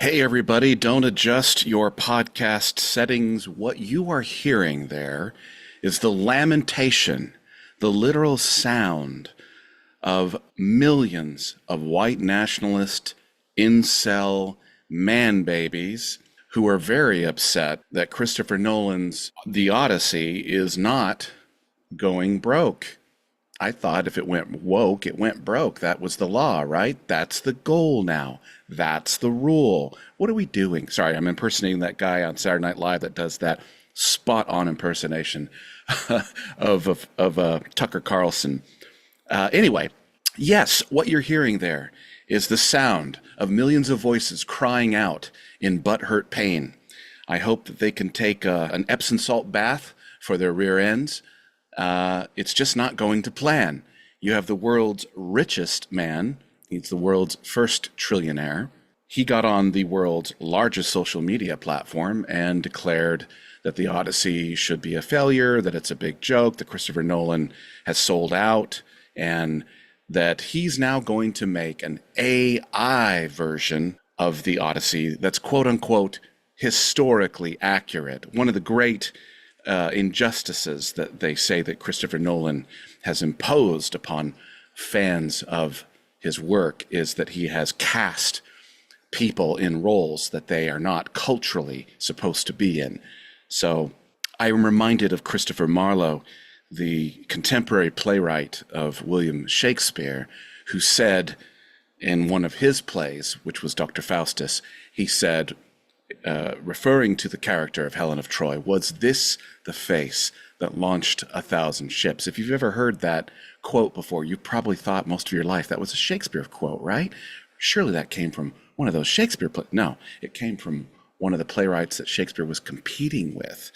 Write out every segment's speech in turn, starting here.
Hey, everybody, don't adjust your podcast settings. What you are hearing there is the lamentation, the literal sound of millions of white nationalist, incel man babies who are very upset that Christopher Nolan's The Odyssey is not going broke. I thought if it went woke, it went broke. That was the law, right? That's the goal now. That's the rule. What are we doing? Sorry, I'm impersonating that guy on Saturday Night Live that does that spot-on impersonation of Tucker Carlson. Anyway, yes, what you're hearing there is the sound of millions of voices crying out in butthurt pain. I hope that they can take an Epsom salt bath for their rear ends. It's just not going to plan. You have the world's richest man. He's the world's first trillionaire. He got on the world's largest social media platform and declared that the Odyssey should be a failure, that it's a big joke, that Christopher Nolan has sold out, and that he's now going to make an AI version of the Odyssey that's quote-unquote historically accurate. One of the great injustices that they say that Christopher Nolan has imposed upon fans of his work is that he has cast people in roles that they are not culturally supposed to be in. So I am reminded of Christopher Marlowe, the contemporary playwright of William Shakespeare, who said in one of his plays, which was Dr. Faustus, he said, referring to the character of Helen of Troy, was this the face that launched 1,000 ships? If you've ever heard that quote before, you probably thought most of your life that was a Shakespeare quote, right? Surely that came from one of those Shakespeare plays. No, it came from one of the playwrights that Shakespeare was competing with,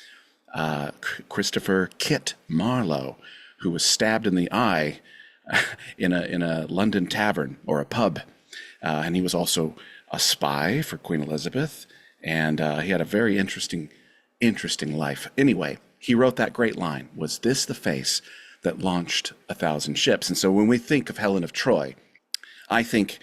Christopher Kit Marlowe, who was stabbed in the eye in a London tavern or a pub. And he was also a spy for Queen Elizabeth. And he had a very interesting life. Anyway, he wrote that great line, was this the face that launched 1,000 ships? And so when we think of Helen of Troy, I think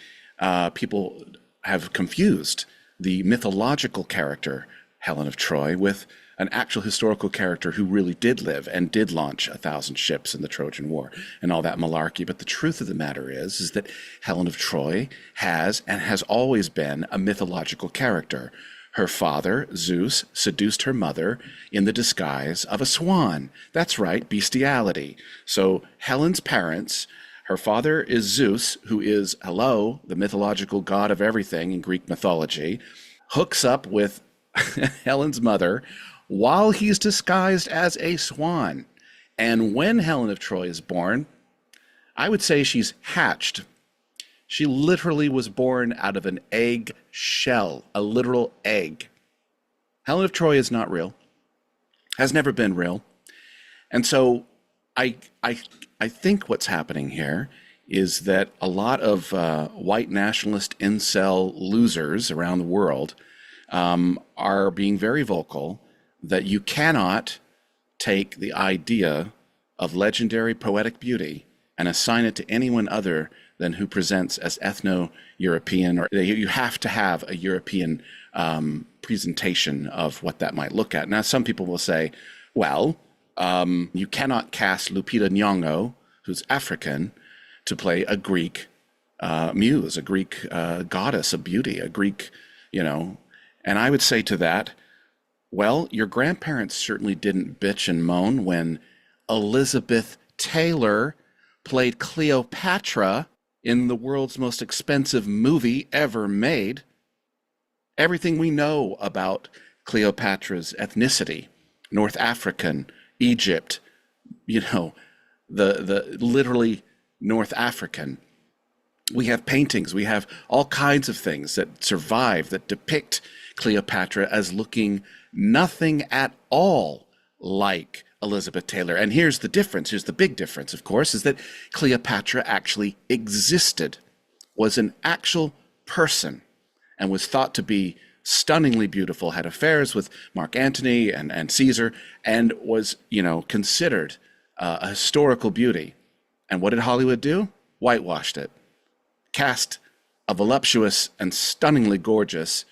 people have confused the mythological character, Helen of Troy, with an actual historical character who really did live and did launch 1,000 ships in the Trojan War and all that malarkey. But the truth of the matter is that Helen of Troy has and has always been a mythological character. Her father, Zeus, seduced her mother in the disguise of a swan. That's right, bestiality. So Helen's parents, her father is Zeus, who is, the mythological god of everything in Greek mythology, hooks up with Helen's mother while he's disguised as a swan. And when Helen of Troy is born, I would say she's hatched. She literally was born out of an egg shell, a literal egg. Helen of Troy is not real, has never been real. And so I think what's happening here is that a lot of white nationalist incel losers around the world are being very vocal that you cannot take the idea of legendary poetic beauty and assign it to anyone other than who presents as ethno-European, or you have to have a European presentation of what that might look at. Now, some people will say, well, you cannot cast Lupita Nyong'o, who's African, to play a Greek muse, a Greek goddess of beauty, a Greek, And I would say to that, well, your grandparents certainly didn't bitch and moan when Elizabeth Taylor played Cleopatra in the world's most expensive movie ever made. Everything we know about Cleopatra's ethnicity, North African, Egypt, the literally North African. We have paintings, we have all kinds of things that survive that depict Cleopatra as looking nothing at all like Elizabeth Taylor. And here's the difference. Here's the big difference, of course, is that Cleopatra actually existed, was an actual person, and was thought to be stunningly beautiful, had affairs with Mark Antony and Caesar, and was, considered a historical beauty. And what did Hollywood do? Whitewashed it. Cast a voluptuous and stunningly gorgeous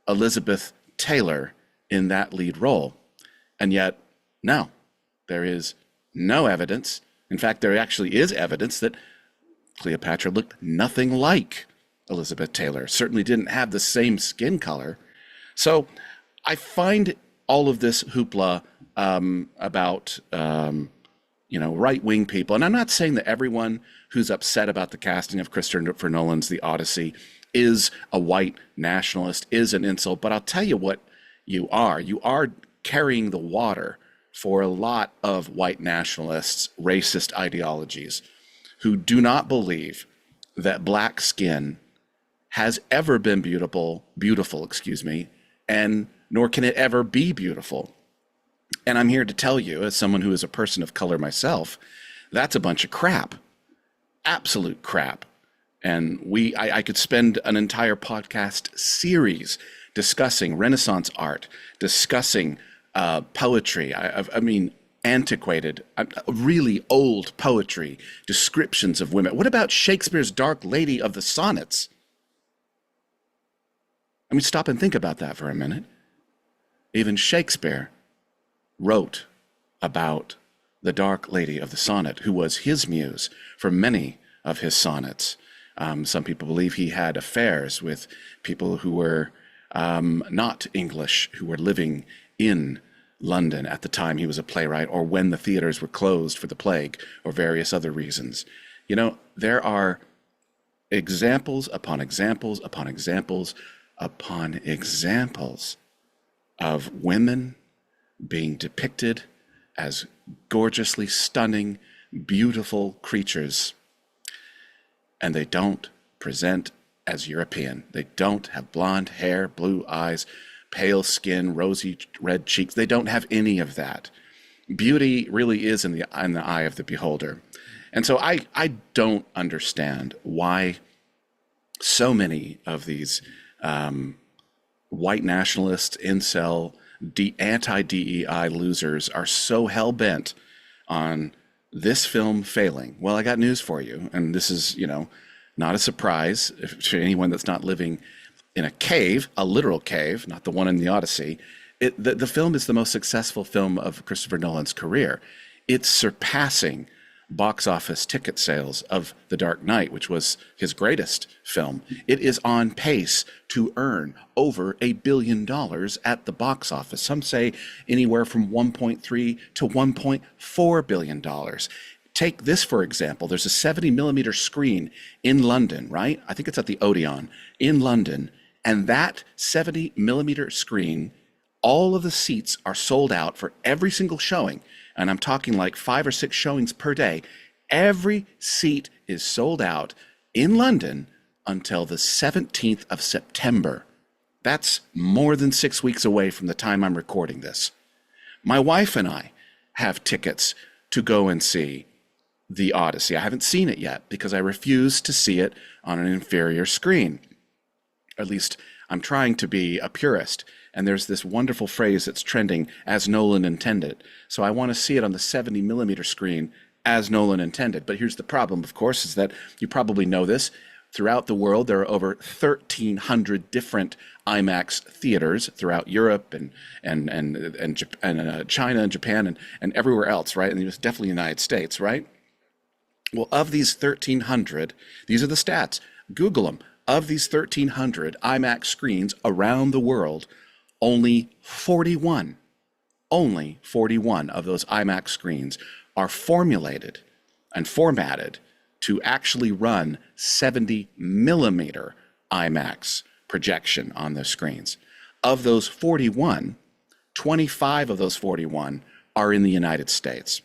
Elizabeth Taylor in that lead role. And yet, no, there is no evidence. In fact, there actually is evidence that Cleopatra looked nothing like Elizabeth Taylor, certainly didn't have the same skin color. So I find all of this hoopla about right-wing people, and I'm not saying that everyone who's upset about the casting of Christopher Nolan's The Odyssey is a white nationalist, is an insult, but I'll tell you what you are. You are carrying the water for a lot of white nationalists, racist ideologies, who do not believe that black skin has ever been beautiful, and nor can it ever be beautiful. And I'm here to tell you, as someone who is a person of color myself, that's a bunch of crap, absolute crap. And I could spend an entire podcast series discussing Renaissance art, discussing poetry. I mean, antiquated, really old poetry, descriptions of women. What about Shakespeare's Dark Lady of the Sonnets? I mean, stop and think about that for a minute. Even Shakespeare wrote about the Dark Lady of the Sonnet, who was his muse for many of his sonnets. Some people believe he had affairs with people who were not English, who were living in London at the time he was a playwright, or when the theaters were closed for the plague, or various other reasons. You know, there are examples upon examples upon examples upon examples of women being depicted as gorgeously stunning, beautiful creatures. And they don't present as European. They don't have blonde hair, blue eyes, pale skin, rosy red cheeks. They don't have any of that. Beauty really is in the eye of the beholder. And so I don't understand why so many of these white nationalists, incel, anti-DEI losers are so hell-bent on this film failing. Well, I got news for you, and this is, not a surprise to anyone that's not living in a cave, a literal cave, not the one in the Odyssey. The film is the most successful film of Christopher Nolan's career. It's surpassing box office ticket sales of The Dark Knight, which was his greatest film. It is on pace to earn over $1 billion at the box office. Some say anywhere from $1.3 to $1.4 billion. Take this, for example. There's a 70 millimeter screen in London, right? I think it's at the Odeon in London. And that 70 millimeter screen, all of the seats are sold out for every single showing. And I'm talking like 5 or 6 showings per day. Every seat is sold out in London until the 17th of September. That's more than 6 weeks away from the time I'm recording this. My wife and I have tickets to go and see The Odyssey. I haven't seen it yet because I refuse to see it on an inferior screen. At least I'm trying to be a purist. And there's this wonderful phrase that's trending, as Nolan intended. So I want to see it on the 70 millimeter screen as Nolan intended. But here's the problem, of course, is that you probably know this. Throughout the world, there are over 1,300 different IMAX theaters throughout Europe and China and Japan and everywhere else, right? And definitely the United States, right? Well, of these 1,300, these are the stats. Google them. Of these 1,300 IMAX screens around the world, only 41 of those IMAX screens are formulated and formatted to actually run 70 millimeter IMAX projection on those screens. Of those 41, 25 of those 41 are in the United States.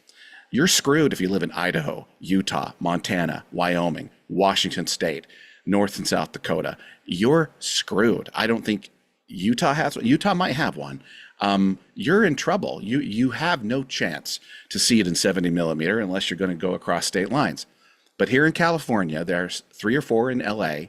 You're screwed if you live in Idaho, Utah, Montana, Wyoming, Washington State, North and South Dakota. You're screwed. I don't think Utah has one. Utah might have one. You're in trouble. You have no chance to see it in 70 millimeter unless you're going to go across state lines. But here in California, there's 3 or 4 in LA,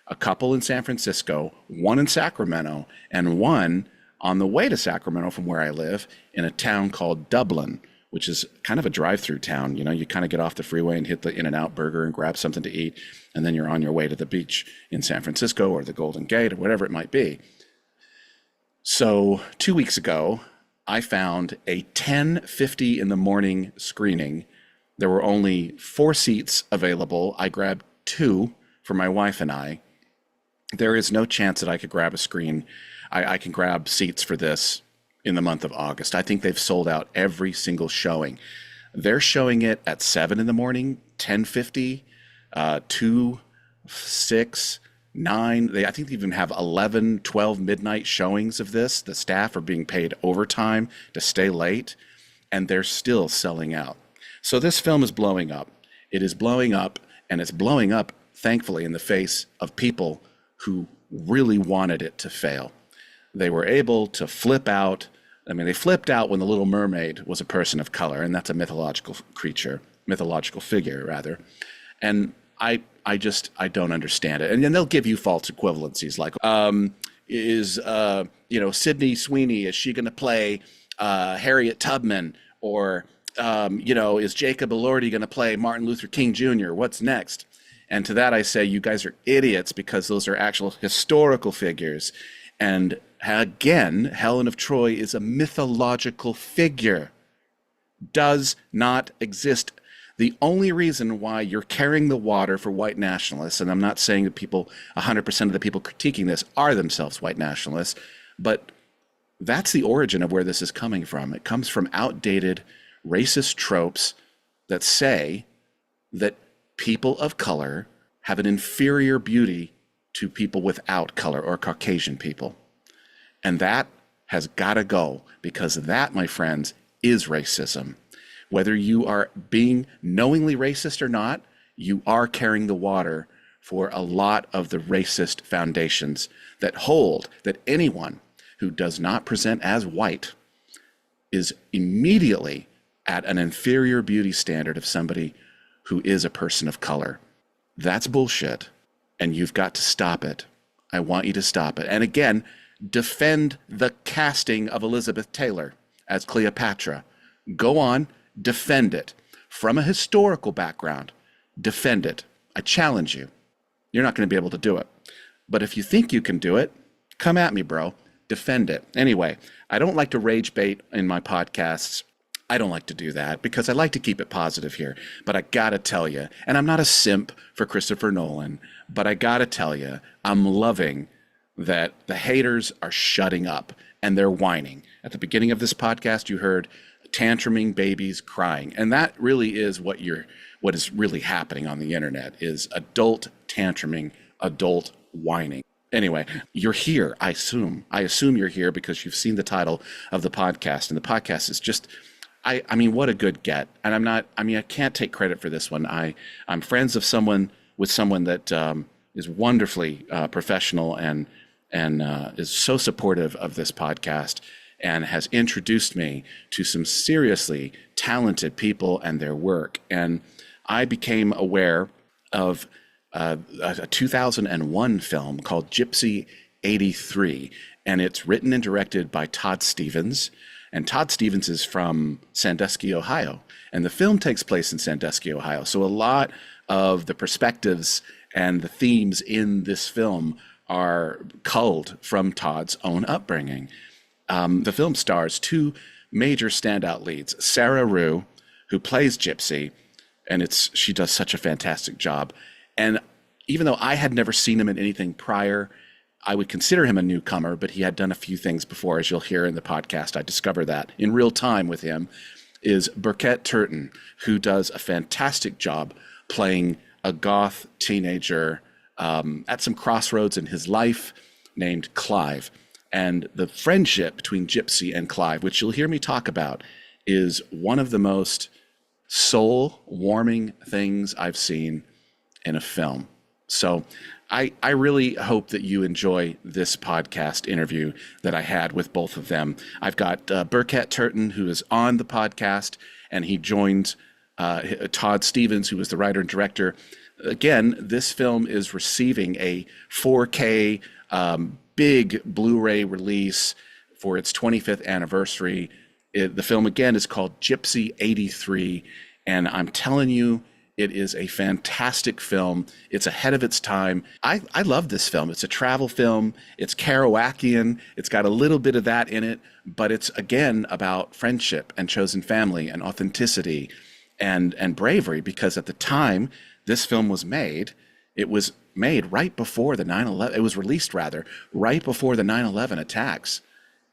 a couple in San Francisco, 1 in Sacramento, and 1 on the way to Sacramento from where I live in a town called Dublin, which is kind of a drive-through town. You kind of get off the freeway and hit the In-N-Out burger and grab something to eat, and then you're on your way to the beach in San Francisco or the Golden Gate or whatever it might be. So 2 weeks ago, I found a 10:50 in the morning screening. There were only 4 seats available. I grabbed 2 for my wife and I. There is no chance that I could grab a screen. I can grab seats for this in the month of August. I think they've sold out every single showing. They're showing it at 7 in the morning, 10:50, 2, 6, 9. I think they even have 11, 12 midnight showings of this. The staff are being paid overtime to stay late, and they're still selling out. So this film is blowing up. It is blowing up, and it's blowing up, thankfully, in the face of people who really wanted it to fail. They were able to flip out. I mean, they flipped out when the Little Mermaid was a person of color, and that's a mythological figure, rather. And I don't understand it. And then they'll give you false equivalencies like, Sydney Sweeney, is she going to play Harriet Tubman? Or, is Jacob Elordi going to play Martin Luther King Jr.? What's next? And to that I say, you guys are idiots, because those are actual historical figures. And again, Helen of Troy is a mythological figure. Does not exist. The only reason why you're carrying the water for white nationalists, and I'm not saying that 100% of the people critiquing this are themselves white nationalists, but that's the origin of where this is coming from. It comes from outdated racist tropes that say that people of color have an inferior beauty to people without color or Caucasian people. And that has got to go, because that, my friends, is racism. Whether you are being knowingly racist or not, you are carrying the water for a lot of the racist foundations that hold that anyone who does not present as white is immediately at an inferior beauty standard of somebody who is a person of color. That's bullshit, and you've got to stop it. I want you to stop it. And again, defend the casting of Elizabeth Taylor as Cleopatra. Go on, defend it. From a historical background, defend it. I challenge you. You're not going to be able to do it. But if you think you can do it, come at me, bro. Defend it. Anyway, I don't like to rage bait in my podcasts. I don't like to do that because I like to keep it positive here. But I got to tell you, and I'm not a simp for Christopher Nolan, but I got to tell you, I'm loving that the haters are shutting up and they're whining. At the beginning of this podcast, you heard tantruming babies crying. And that really is what is really happening on the internet, is adult tantruming, adult whining. Anyway, you're here, I assume. I assume you're here because you've seen the title of the podcast. And the podcast is just, I mean, what a good get. And I can't take credit for this one. I'm friends with someone that is wonderfully professional and is so supportive of this podcast and has introduced me to some seriously talented people and their work. And I became aware of a 2001 film called Gypsy 83, and it's written and directed by Todd Stephens. And Todd Stephens is from Sandusky, Ohio, and the film takes place in Sandusky, Ohio. So a lot of the perspectives and the themes in this film are culled from Todd's own upbringing. The film stars two major standout leads, Sara Rue, who plays Gypsy, and she does such a fantastic job. And even though I had never seen him in anything prior, I would consider him a newcomer, but he had done a few things before, as you'll hear in the podcast. I discovered that in real time with him, is Birkett Turton, who does a fantastic job playing a goth teenager at some crossroads in his life named Clive. And the friendship between Gypsy and Clive, which you'll hear me talk about, is one of the most soul-warming things I've seen in a film. So I really hope that you enjoy this podcast interview that I had with both of them. I've got Birkett Turton, who is on the podcast, and he joined Todd Stephens, who was the writer and director. Again, this film is receiving a 4K big Blu-ray release for its 25th anniversary. The film, again, is called Gypsy 83, and I'm telling you, It is a fantastic film. It's ahead of its time. I love this film. It's a travel film. It's Kerouacian. It's got a little bit of that in it, but it's again about friendship and chosen family and authenticity and bravery, because at the time this film was made, it was made right before the 9/11. It was released rather right before the 9/11 attacks.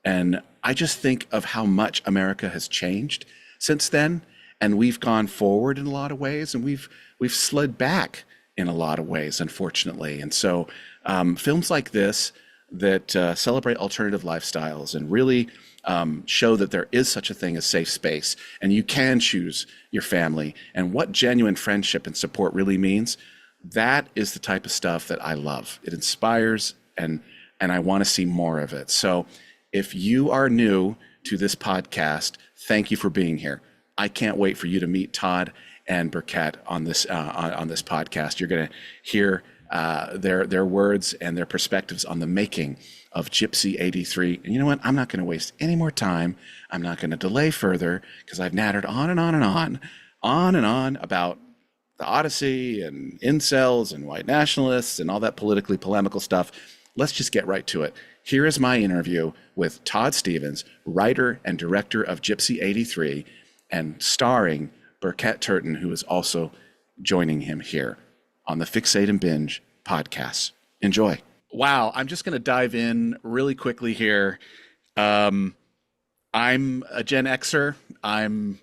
And I just think of how much America has changed since then. And we've gone forward in a lot of ways, and we've slid back in a lot of ways, unfortunately. And so films like this that celebrate alternative lifestyles and really show that there is such a thing as safe space, and you can choose your family, and what genuine friendship and support really means, that is the type of stuff that I love. It inspires, and I want to see more of it. So if you are new to this podcast, thank you for being here. I can't wait for you to meet Todd and Birkett on this podcast. You're going to hear their words and their perspectives on the making of Gypsy 83. And you know what? I'm not going to waste any more time. I'm not going to delay further, because I've nattered on and on about the Odyssey and incels and white nationalists and all that politically polemical stuff. Let's just get right to it. Here is my interview with Todd Stephens, writer and director of Gypsy 83, and starring Birkett Turton, who is also joining him here on the Fixate Binge Podcast. Enjoy. Wow, I'm just going to dive in really quickly here. I'm a Gen Xer. I'm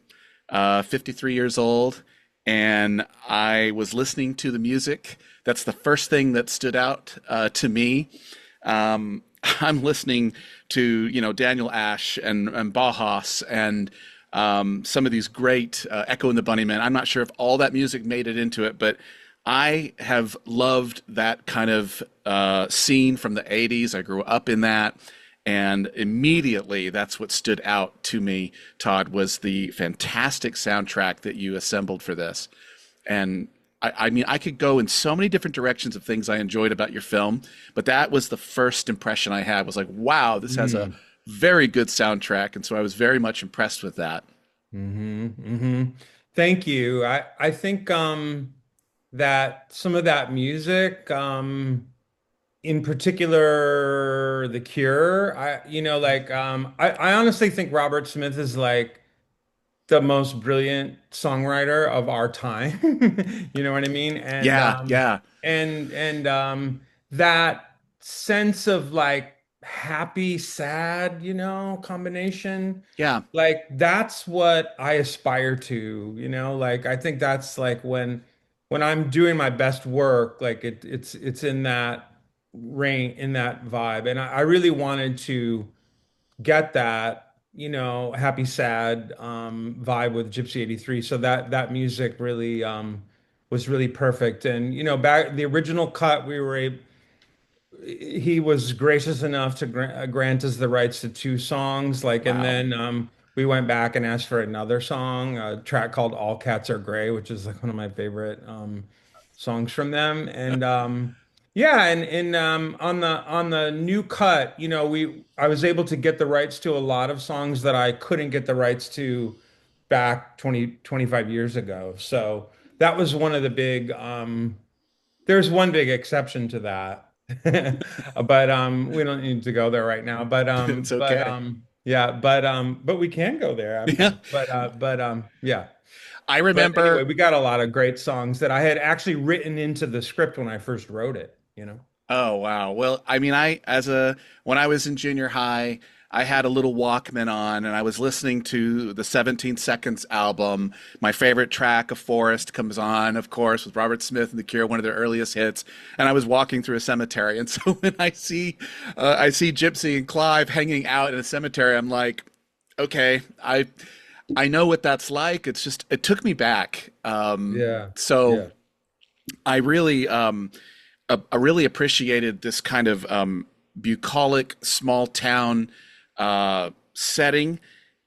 53 years old, and I was listening to the music. That's the first thing that stood out to me. I'm listening to, Daniel Ash and Bauhaus and some of these great Echo and the Bunnymen. I'm not sure if all that music made it into it, but I have loved that kind of scene from the 80s. I grew up in that. And immediately that's what stood out to me, Todd, was the fantastic soundtrack that you assembled for this. And I mean, I could go in so many different directions of things I enjoyed about your film, but that was the first impression I had, was like, wow, this has a very good soundtrack. And so I was very much impressed with that. Thank you. I think that some of that music, in particular, The Cure, I honestly think Robert Smith is like the most brilliant songwriter of our time. You know what I mean? Yeah. That sense of like happy, sad, combination. Yeah. Like that's what I aspire to, like I think that's like when I'm doing my best work, like it's in that in that vibe. And I really wanted to get that, happy, sad vibe with Gypsy 83. So that music really was really perfect. And back the original cut, he was gracious enough to grant us the rights to two songs. Like, and Wow. then we went back and asked for another song, a track called All Cats Are Gray, which is like one of my favorite songs from them. And yeah, and on the new cut, I was able to get the rights to a lot of songs that I couldn't get the rights to back 25 years ago. So that was one of the big there's one big exception to that. But we don't need to go there right now. It's okay. Yeah, but we can go there. Yeah. Yeah. I But anyway, remember. we got a lot of great songs that I had actually written into the script when I first wrote it. Oh, wow. Well, I mean, when I was in junior high, I had a little Walkman on, and I was listening to the 17 Seconds album. My favorite track, "A Forest," comes on, of course, with Robert Smith and The Cure, one of their earliest hits. And I was walking through a cemetery, and so when I see Gypsy and Clive hanging out in a cemetery, I'm like, okay, I know what that's like. It's just, it took me back. Yeah. So Yeah. I really I really appreciated this kind of bucolic small town setting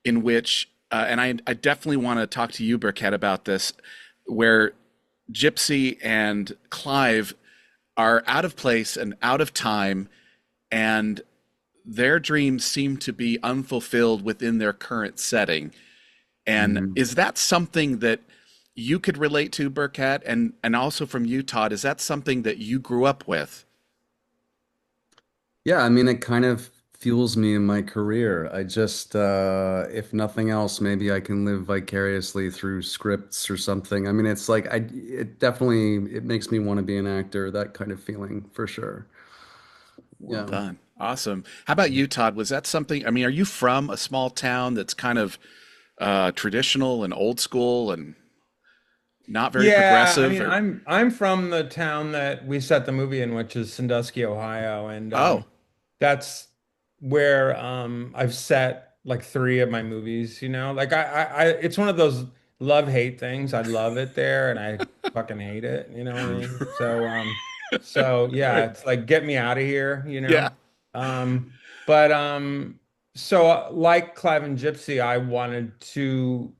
in which, and I definitely want to talk to you, Birkett, about this, where Gypsy and Clive are out of place and out of time, and their dreams seem to be unfulfilled within their current setting. And Mhm. is that something that you could relate to, Burkett, and also from you, Todd? Is that something that you grew up with? Yeah, I mean, it kind of fuels me in my career. I just, if nothing else, maybe I can live vicariously through scripts or something. I mean, it's like it definitely, it makes me want to be an actor, that kind of feeling for sure. Well Yeah. done. Awesome. How about you, Todd? Was that something? I mean, are you from a small town that's kind of traditional and old school and not very Yeah, I progressive? mean, Or I'm from the town that we set the movie in, which is Sandusky, Ohio, and oh, that's where I've set like three of my movies. Like it's one of those love-hate things. I love it there, and I fucking hate it. You know what I mean? So yeah, right. it's like get me out of here. Yeah. Um, but so like Clive and Gypsy, I wanted to.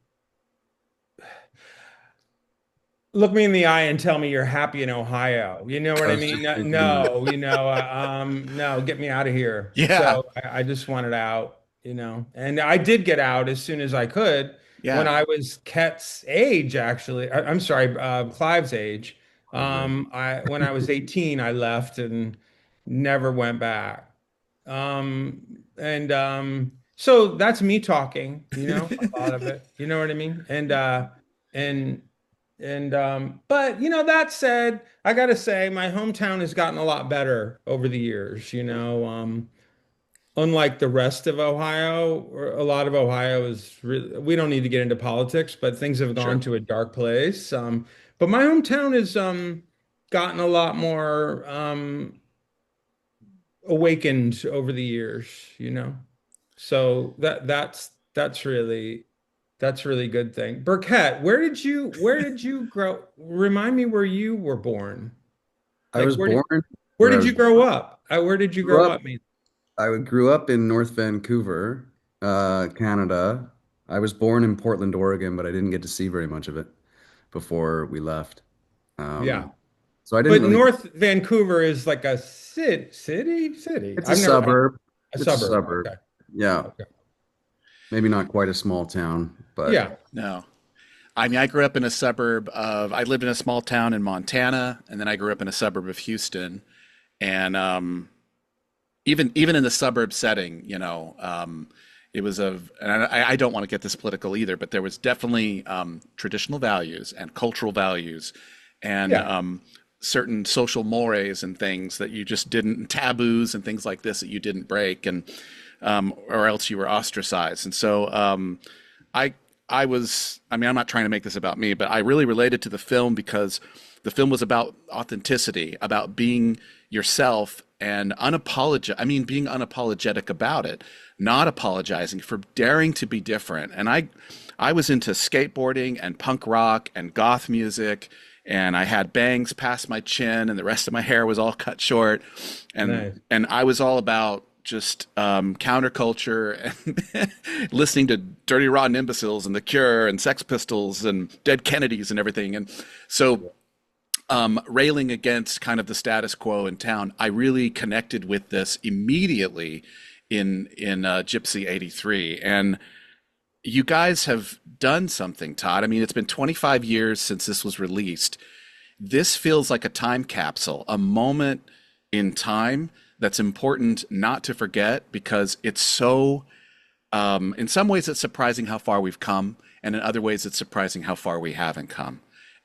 Look me in the eye and tell me you're happy in Ohio. You know what I I was mean? just No, thinking that. no, no, get me out of here. Yeah. So I just wanted out. And I did get out as soon as I could when Yeah. I was Ket's age, actually. I'm sorry, Clive's age. Lovely. When I was 18, I left and never went back. And so that's me talking, a lot of it. You know what I mean? And but that said, I gotta say my hometown has gotten a lot better over the years. Unlike the rest of Ohio, or a lot of Ohio is really, we don't need to get into politics, but things have gone Sure. to a dark place. But my hometown has gotten a lot more awakened over the years. So that's really good thing. Burkett, where did you grow? Remind me where you were born. I Like was born where where I did was you grow up? Where did you grew grow up. up? Me. I grew up in North Vancouver, Canada. I was born in Portland, Oregon, but I didn't get to see very much of it before we left. Yeah. Um, so I didn't But really. North Vancouver is like a city. It's a I've never been suburb. a It's a suburb. suburb. Okay. Yeah, Okay. maybe not quite a small town, but Yeah. No. I mean, I grew up in a suburb of, I lived in a small town in Montana, and then I grew up in a suburb of Houston. And even in the suburb setting, it was and I don't want to get this political either, but there was definitely traditional values and cultural values and Yeah. certain social mores and things that you just didn't, taboos and things like this that you didn't break, and or else you were ostracized. And so I I mean, I'm not trying to make this about me, but I really related to the film because the film was about authenticity, about being yourself and being unapologetic about it, not apologizing for daring to be different. And I was into skateboarding and punk rock and goth music, and I had bangs past my chin, and the rest of my hair was all cut short, and Nice. I was all about just counterculture and listening to Dirty Rotten Imbeciles and The Cure and Sex Pistols and Dead Kennedys and everything. And so railing against kind of the status quo in town, I really connected with this immediately in Gypsy '83. And you guys have done something, Todd. I mean, it's been 25 years since this was released. This feels like a time capsule, a moment in time that's important not to forget because it's so, in some ways, it's surprising how far we've come, and in other ways, it's surprising how far we haven't come.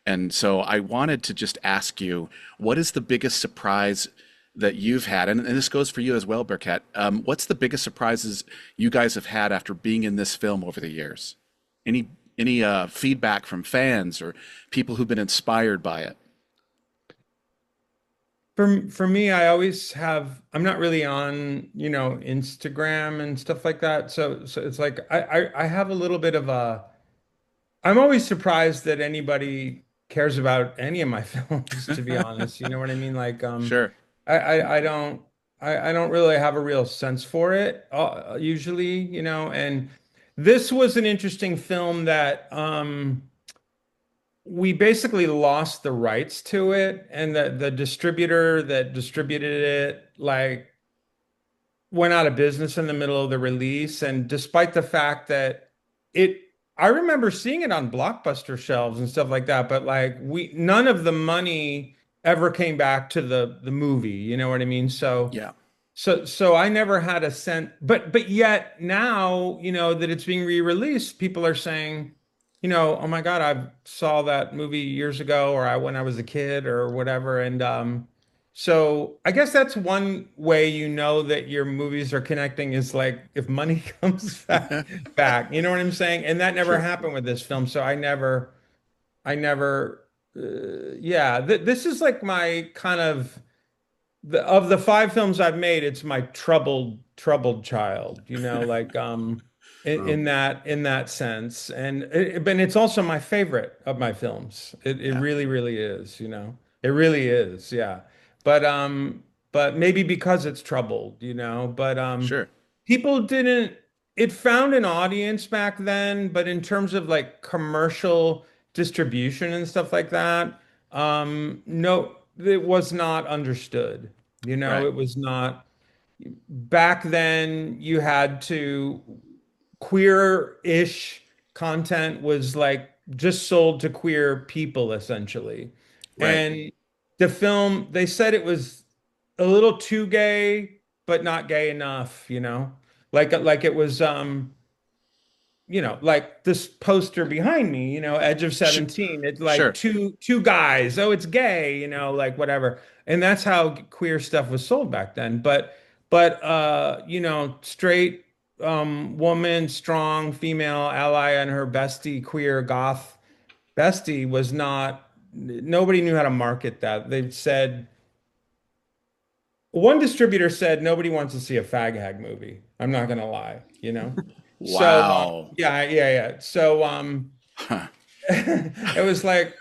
And so I wanted to just ask you, what is the biggest surprise that you've had? And this goes for you as well, Burkett. What's the biggest surprises you guys have had after being in this film over the years? Any feedback from fans or people who've been inspired by it? For me, I'm not really on, Instagram and stuff like that. So it's like I have a little bit of I'm always surprised that anybody cares about any of my films, to be honest. You know what I mean? Like Sure. I don't really have a real sense for it usually, and this was an interesting film that we basically lost the rights to it, and the distributor that distributed it like went out of business in the middle of the release. And despite the fact that it I remember seeing it on Blockbuster shelves and stuff like that, but like none of the money ever came back to the movie, you know what I mean? Yeah. So I never had a sense, but yet now, that it's being re-released, people are saying, oh my God, I saw that movie years ago, or when I was a kid or whatever. And so I guess that's one way that your movies are connecting is like if money comes back, you know what I'm saying? And that never Sure. happened with this film. So I never, yeah, th this is like my kind of of the five films I've made, it's my troubled child, like Oh, in that sense. And but it's also my favorite of my films. It Yeah. really, really is, It really is, yeah. But but maybe because it's troubled, but Sure. people didn't it found an audience back then, but in terms of like commercial distribution and stuff like that, no, it was not understood. Right. It was not back then. You had to queer-ish content was like just sold to queer people essentially. Right. And the film, they said it was a little too gay, but not gay enough, like it was like this poster behind me, Edge of Sh 17. It's like Sure. two guys. Oh, it's gay, like whatever. And that's how queer stuff was sold back then. But straight woman, strong female ally and her bestie, queer goth bestie was not, nobody knew how to market that. They said one distributor said nobody wants to see a fag hag movie. I'm not gonna lie, So Wow. yeah. So Huh. it was like,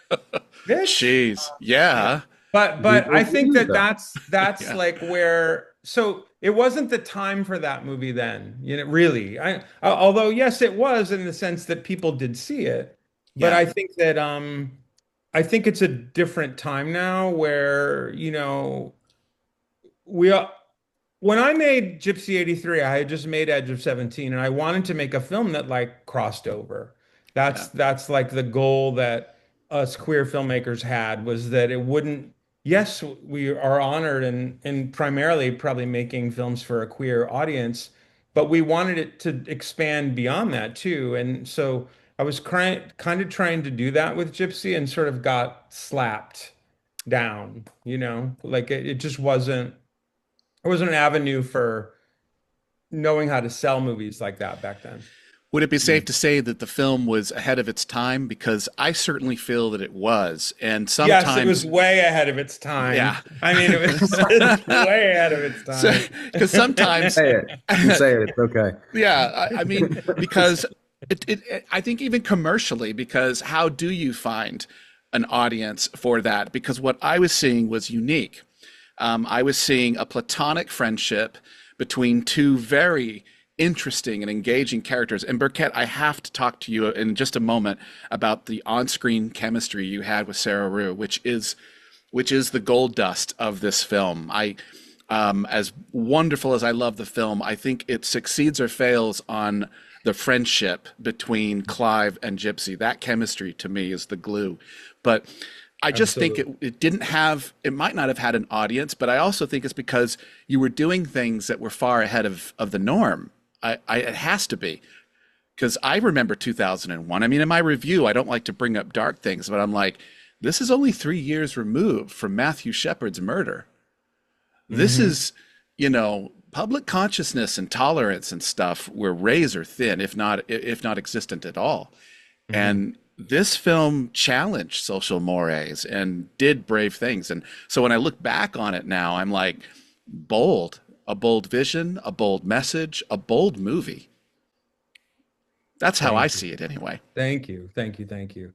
bitch. Jeez. Yeah. Yeah. But I people think do that that. that's Yeah. like where so it wasn't the time for that movie then, really. Although yes, it was in the sense that people did see it, but Yeah. I think it's a different time now where, we when I made Gypsy 83, I had just made Edge of 17 and I wanted to make a film that like crossed over. Yeah. That's like the goal that us queer filmmakers had was that it wouldn't, yes, we are honored and primarily probably making films for a queer audience, but we wanted it to expand beyond that too. And so I was kind of trying to do that with Gypsy and sort of got slapped down, like it just wasn't it wasn't an avenue for knowing how to sell movies like that back then. Would it be safe Mm. to say that the film was ahead of its time? Because I certainly feel that it was. And Yes, it was sometimes, way ahead of its time. yeah. I mean, it was it's way ahead of its So, time. because sometimes, Say it. You say it. It's okay. yeah, I mean, because I think even commercially, because how do you find an audience for that? Because what I was seeing was unique. I was seeing a platonic friendship between two very interesting and engaging characters. And Burkett, I have to talk to you in just a moment about the on-screen chemistry you had with Sara Rue, which is the gold dust of this film. As wonderful as I love the film, I think it succeeds or fails on the friendship between Clive and Gypsy. That chemistry to me is the glue. But I just think Absolutely. it didn't have, it might not have had an audience, but I also think it's because you were doing things that were far ahead of the norm. It has to be. Because I remember 2001. I mean, in my review, I don't like to bring up dark things, but I'm like, this is only 3 years removed from Matthew Shepard's murder. This Hmm. is, public consciousness and tolerance and stuff were razor thin, if not existent at all. Hmm. And this film challenged social mores and did brave things. And so when I look back on it now, I'm like, bold, a bold vision, a bold message, a bold movie. That's how I Thank you. see it anyway. Thank you. Thank you. Thank you.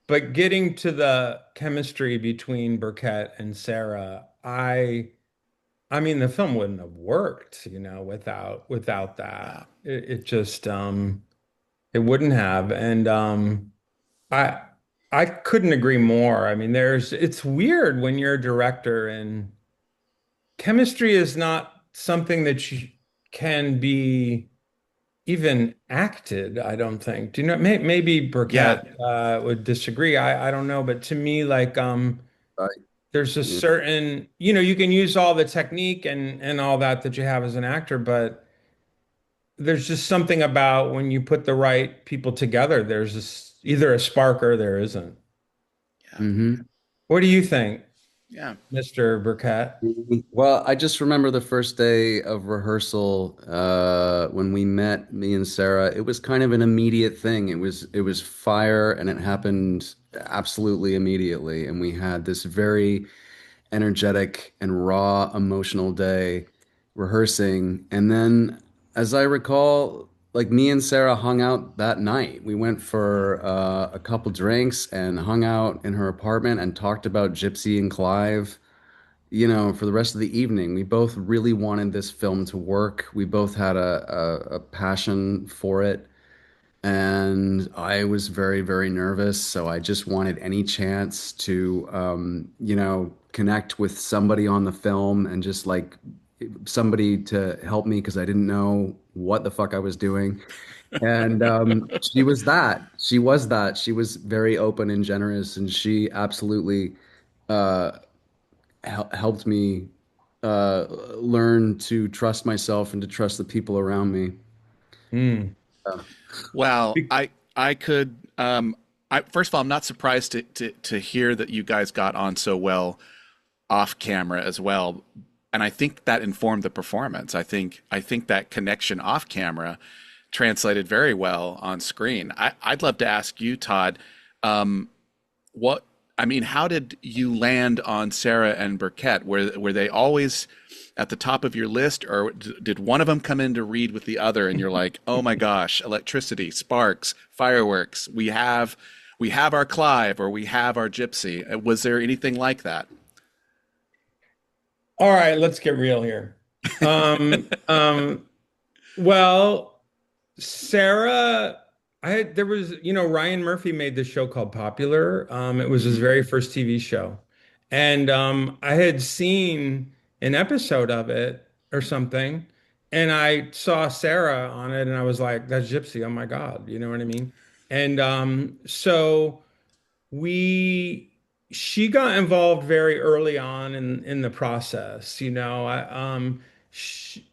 But getting to the chemistry between Burkett and Sarah, I mean the film wouldn't have worked, without Yeah. that. It just it wouldn't have. And I I couldn't agree more. I mean, it's weird when you're a director and chemistry is not something that you can be even acted, I don't think. Do you know, maybe Yeah. Burkett would disagree. I don't know, but to me, like Right. there's a Yeah. certain, you can use all the technique and all that you have as an actor, but there's just something about when you put the right people together, there's either a spark or there isn't. Yeah. Hmm. What do you think, Yeah. Mr. Burkett? Well, I just remember the first day of rehearsal when we met, me and Sarah. It was kind of an immediate thing. It was fire, and it happened absolutely immediately. And we had this very energetic and raw emotional day rehearsing. And then, as I recall, like me and Sarah hung out that night. We went for a couple drinks and hung out in her apartment and talked about Gypsy and Clive, for the rest of the evening. We both really wanted this film to work. We both had a passion for it. And I was very, very nervous. So I just wanted any chance to, connect with somebody on the film and just like somebody to help me because I didn't know what the fuck I was doing. And she was that. She was that. She was very open and generous, and she absolutely uh, helped me learn to trust myself and to trust the people around me. Hmm. Uh, Well, I could I first of all, I'm not surprised to hear that you guys got on so well off camera as well. And I think that informed the performance. I think that connection off camera translated very well on screen. I'd love to ask you, Todd, um, what I mean, how did you land on Sarah and Burkett? Were they always at the top of your list, or did one of them come in to read with the other, and you're like, oh my gosh, electricity, sparks, fireworks. We have our Clive, or we have our Gypsy. Was there anything like that? All right, let's get real here. Well, Sarah, there was, Ryan Murphy made this show called Popular. It was his very first TV show. And I had seen an episode of it or something, and I saw Sarah on it, and I was like, that's Gypsy. Oh my God. You know what I mean? And so we she got involved very early on in the process. She,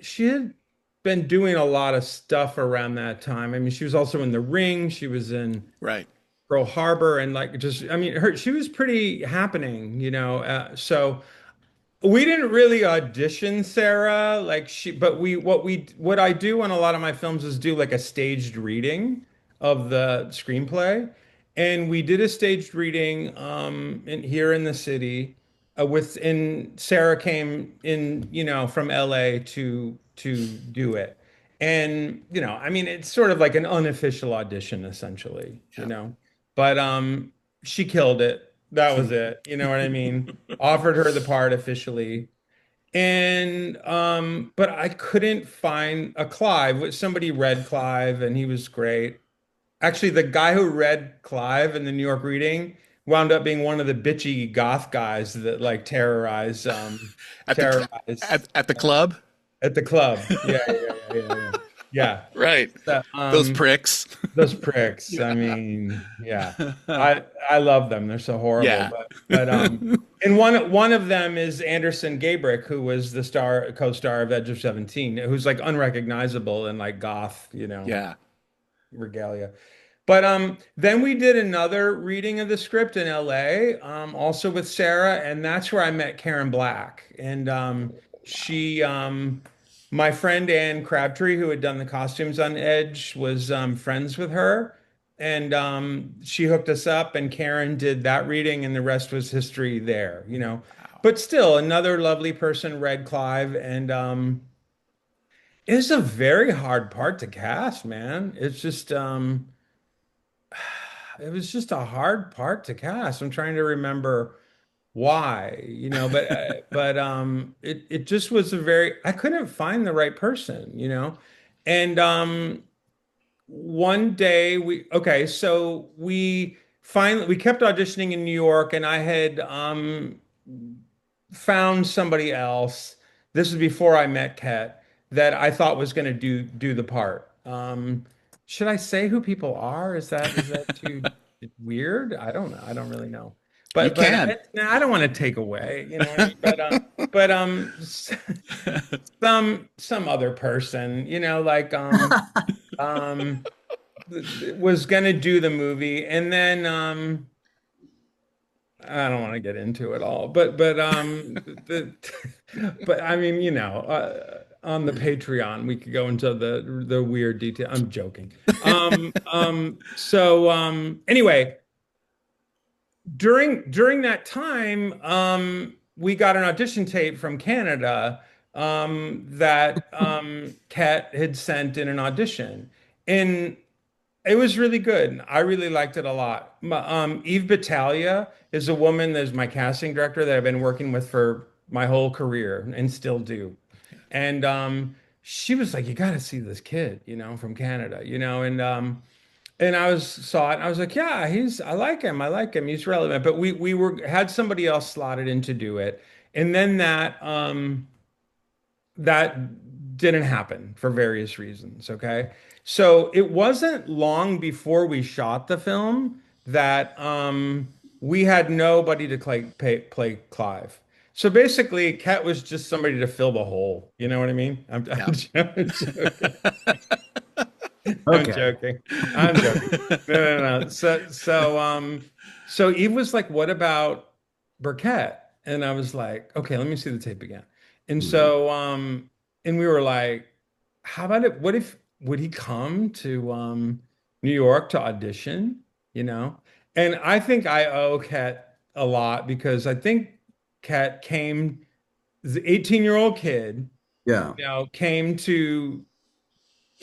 she had been doing a lot of stuff around that time. I mean, she was also in The Ring. She was in Right. Pearl Harbor, and like just, I mean, she was pretty happening, so we didn't really audition Sarah, like but what I do on a lot of my films is do like a staged reading of the screenplay. And we did a staged reading here in the city and Sarah came in, from LA to do it. And, I mean, it's sort of like an unofficial audition essentially, Yeah. but she killed it. That was it. You know what I mean? Offered her the part officially. And but I couldn't find a Clive. Somebody read Clive and he was great. Actually, the guy who read Clive in the New York reading wound up being one of the bitchy goth guys that like At the terrorize at the club? at the club. Yeah, yeah, yeah, yeah, yeah. Yeah. Right. So, Those pricks. those pricks. I Yeah. mean, yeah. I love them. They're so horrible. Yeah. But and one of them is Anderson Gabrick, who was the co-star of Edge of 17, who's like unrecognizable in like goth, Yeah. regalia. But then we did another reading of the script in LA, also with Sarah, and that's where I met Karen Black. And she my friend Anne Crabtree, who had done the costumes on Edge, was friends with her. And she hooked us up, and Karen did that reading, and the rest was history there. Wow. But still, another lovely person read Clive, and it's a very hard part to cast, man. It's just it was just a hard part to cast. I'm trying to remember why, but it just was I couldn't find the right person. And one day so we kept auditioning in New York, and I had found somebody else. This was before I met Ket, that I thought was going to do the part. Should I say who people are? Is that too weird? I don't know. I don't really know. You But can. no, I don't want to take away, you know what I mean? But some other person, um was gonna do the movie, and then I don't want to get into it all, but I mean, on the Patreon we could go into the weird detail. I'm joking. Anyway, during that time, we got an audition tape from Canada that Kat had sent in an audition, and it was really good. I really liked it a lot. Eve Battaglia is a woman that's my casting director that I've been working with for my whole career and still do. And she was like, "You got to see this kid, from Canada, and I saw it and I was like, "Yeah, I like him. I like him. He's relevant." But we had somebody else slotted in to do it, and then that didn't happen for various reasons. Okay. So it wasn't long before we shot the film that we had nobody to play Clive. So basically, Kat was just somebody to fill the hole. You know what I mean? Yeah. I'm joking. I'm Okay. joking. I'm joking. No, no, no. So Eve was like, "What about Burkett?" And I was like, "Okay, let me see the tape again." And Mhm. and we were like, "How about it? What if would he come to New York to audition?" You know? And I think I owe Kat a lot because I think Kat came, the 18-year-old kid, Yeah. came to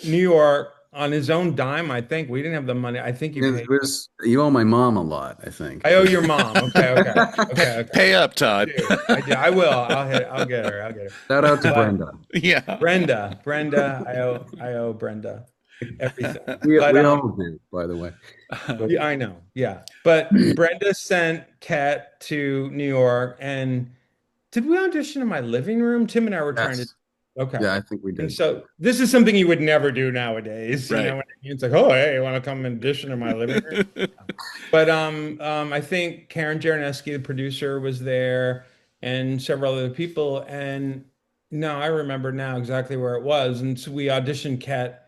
New York on his own dime. I think we didn't have the money. I think he It paid. was, you owe my mom a lot, I think. I owe your mom. Okay, okay, okay, okay. Pay up, I Todd. do. I do. I will. I'll hit. I'll get her. I'll get her. Shout out to But Brenda. Yeah. Brenda, I owe Brenda everything. But We all do, by the way. yeah, I know. Yeah. But Brenda sent Kat to New York, and did we audition in my living room? Tim and I were trying to. Yes. Okay. Yeah, I think we And did. so this is something you would never do nowadays. You Right. know what I mean? It's like, oh, hey, you want to come and audition in my living room? But I think Karen Jaraneski, the producer, was there, and several other people. And no, I remember now exactly where it was. And so we auditioned Kat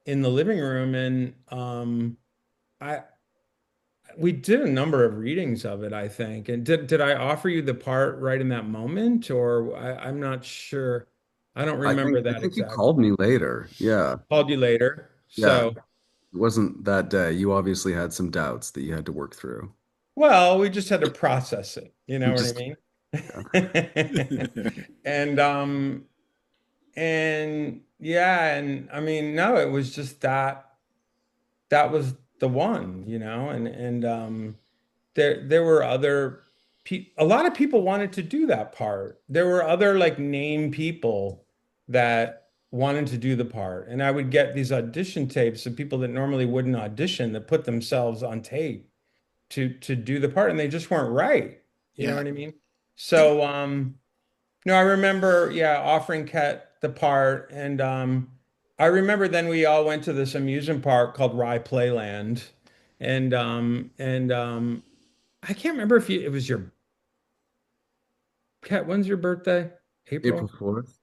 in the living room, and I we did a number of readings of it, I think. And did I offer you the part right in that moment, or I'm not sure. I don't remember I that think you exactly. called me later. Yeah. Called you later. Yeah. So, It wasn't that day. You obviously had some doubts that you had to work through. well, we just had to process it. You know what I Just mean? yeah. And yeah, and I mean, no, it was just that was the one, and there were other a lot of people wanted to do that part. There were other like name people that wanted to do the part, and I would get these audition tapes of people that normally wouldn't audition that put themselves on tape to do the part, and they just weren't right. You know Yeah. what I mean? So no, I remember, yeah, offering Kat the part, and I remember then we all went to this amusement park called Rye Playland, and I can't remember if it was your Kat. When's your birthday? April April? 4th.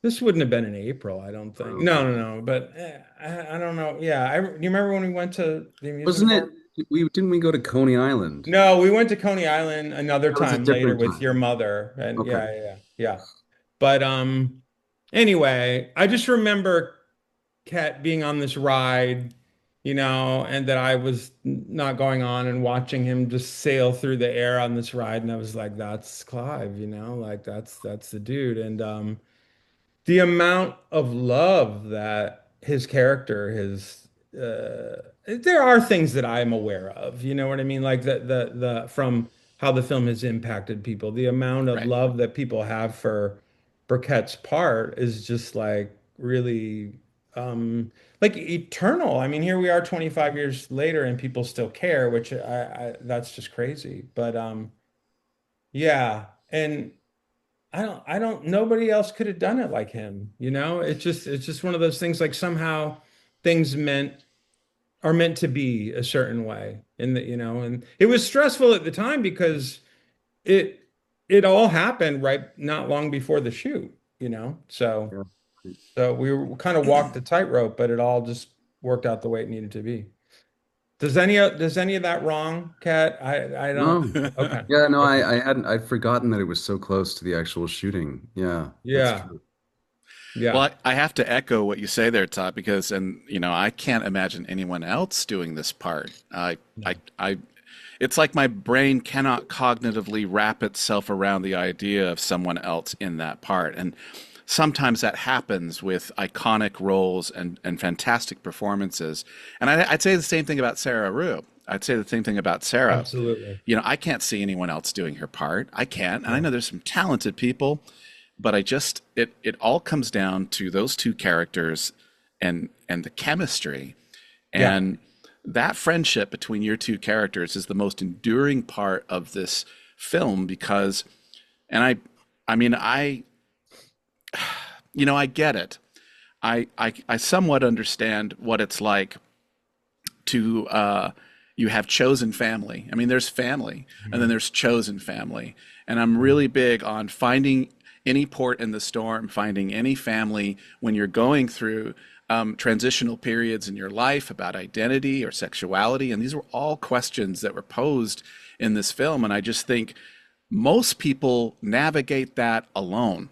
This wouldn't have been in April, I don't think. Oh, No, okay. no, no. But I don't know. Yeah, do you remember when we went to the amusement Wasn't it? park? We didn't we go to Coney Island? No, we went to Coney Island another That was a time later different with your time. mother, and Okay. yeah, yeah, yeah. Yeah. But anyway, I just remember Kat being on this ride, and that I was not going on and watching him just sail through the air on this ride, and I was like, that's Clive, like that's the dude. And the amount of love that his character has, there are things that I'm aware of, you know what I mean? Like the from how the film has impacted people, the amount of Right. love that people have for Burkett's part is just like really like eternal. I mean, here we are 25 years later and people still care, which I that's just crazy. But yeah, and nobody else could have done it like him, It's just one of those things like somehow things are meant to be a certain way. And that, and it was stressful at the time because it it all happened right not long before the shoot. Yeah. So we were kind of walked the tightrope, but it all just worked out the way it needed to be. Does any of that wrong, Kat? I don't. No. Okay. Yeah, no, Okay. I'd forgotten that it was so close to the actual shooting. Yeah, that's Yeah. true. Yeah. Well, I have to echo what you say there, Todd, because, and I can't imagine anyone else doing this part. It's like my brain cannot cognitively wrap itself around the idea of someone else in that part. And sometimes that happens with iconic roles and fantastic performances. And I'd say the same thing about Sara Rue. I'd say the same thing about Sarah. Absolutely. I can't see anyone else doing her part. I can't. And I Yeah. know there's some talented people, but it all comes down to those two characters and the chemistry. Yeah. And that friendship between your two characters is the most enduring part of this film because and I mean I get it. I somewhat understand what it's like to you have chosen family. I mean, there's family, and then Mhm. there's chosen family, and I'm really big on finding any port in the storm, finding any family when you're going through transitional periods in your life about identity or sexuality, and these were all questions that were posed in this film, and I just think most people navigate that alone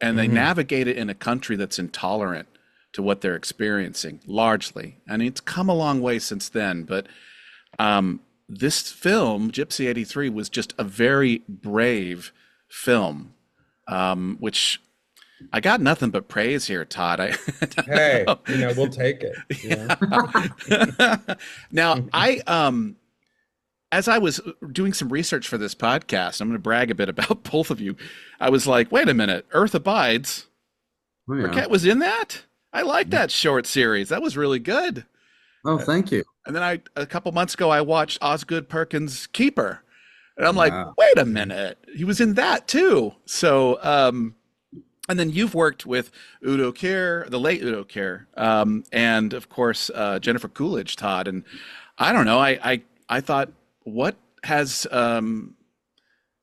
and they Mhm. navigate it in a country that's intolerant to what they're experiencing largely. And it's come a long way since then, but this film, Gypsy 83, was just a very brave film, which I got nothing but praise here, Todd. Hey, we'll take it. Now, as I was doing some research for this podcast, I'm going to brag a bit about both of you. I was like, wait a minute, Earth Abides. Oh yeah. Burkett was in that? I like that short series. That was really good. Oh, thank you. And then a couple months ago, I watched Osgood Perkins' Keeper. And I'm like, Wow. wait a minute. He was in that too. So, and then you've worked with Udo Kier, the late Udo Kier, and of course, Jennifer Coolidge, Todd. And I don't know. I thought, what has,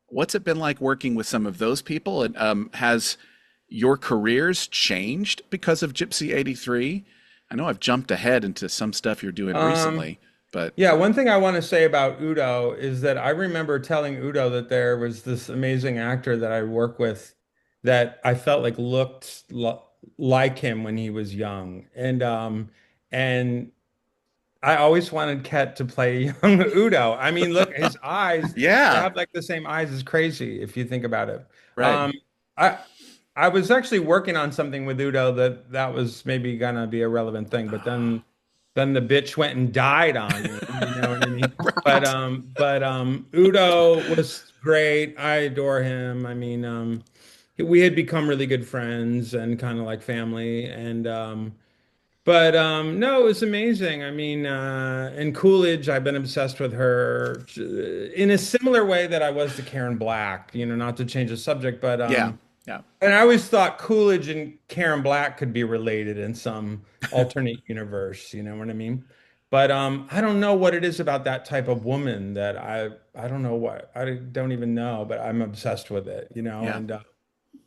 what's it been like working with some of those people? And has your careers changed because of Gypsy 83? I know I've jumped ahead into some stuff you're doing Um, recently, but yeah, one thing I want to say about Udo is that I remember telling Udo that there was this amazing actor that I work with that I felt like looked like him when he was young. And I always wanted Ket to play young Udo. I mean, look, his eyes, they yeah, have like the same eyes as crazy if you think about it. right. Um, I I was actually working on something with Udo that was maybe gonna be a relevant thing, but then the bitch went and died on me, you know what I mean? But Right. Udo was great. I adore him. I mean, we had become really good friends and kind of like family. But no, it was amazing. I mean, and Coolidge, I've been obsessed with her in a similar way that I was to Karen Black, not to change the subject, but Yeah, yeah. and I always thought Coolidge and Karen Black could be related in some alternate universe, you know what I mean? But I don't know what it is about that type of woman that I don't know what I don't even know, but I'm obsessed with it, Yeah.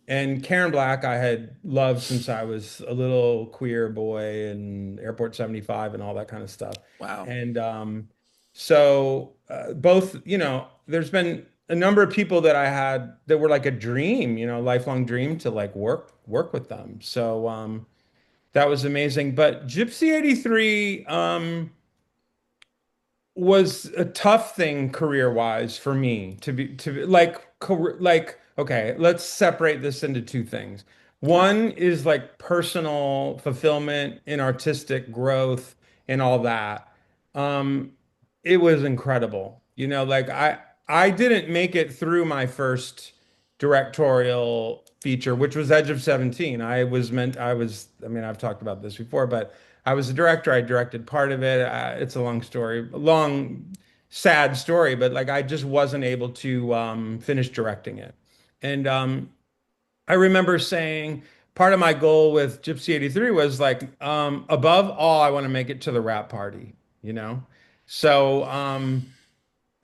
and Karen Black I had loved since I was a little queer boy and Airport 75 and all that kind of stuff. Wow. And so both, there's been a number of people that I had that were like a dream, lifelong dream to like work with them. So that was amazing. But Gypsy 83, was a tough thing career wise for me to be like okay, let's separate this into two things. Okay. One is like personal fulfillment and artistic growth and all that. Um it was incredible. Like I didn't make it through my first directorial feature, which was Edge of 17. I mean, I've talked about this before, but I was a director. I directed part of it. It's a long story, a long, sad story, but like I just wasn't able to finish directing it. And I remember saying, part of my goal with Gypsy 83 was like, above all, I want to make it to the rap party, you know? So, and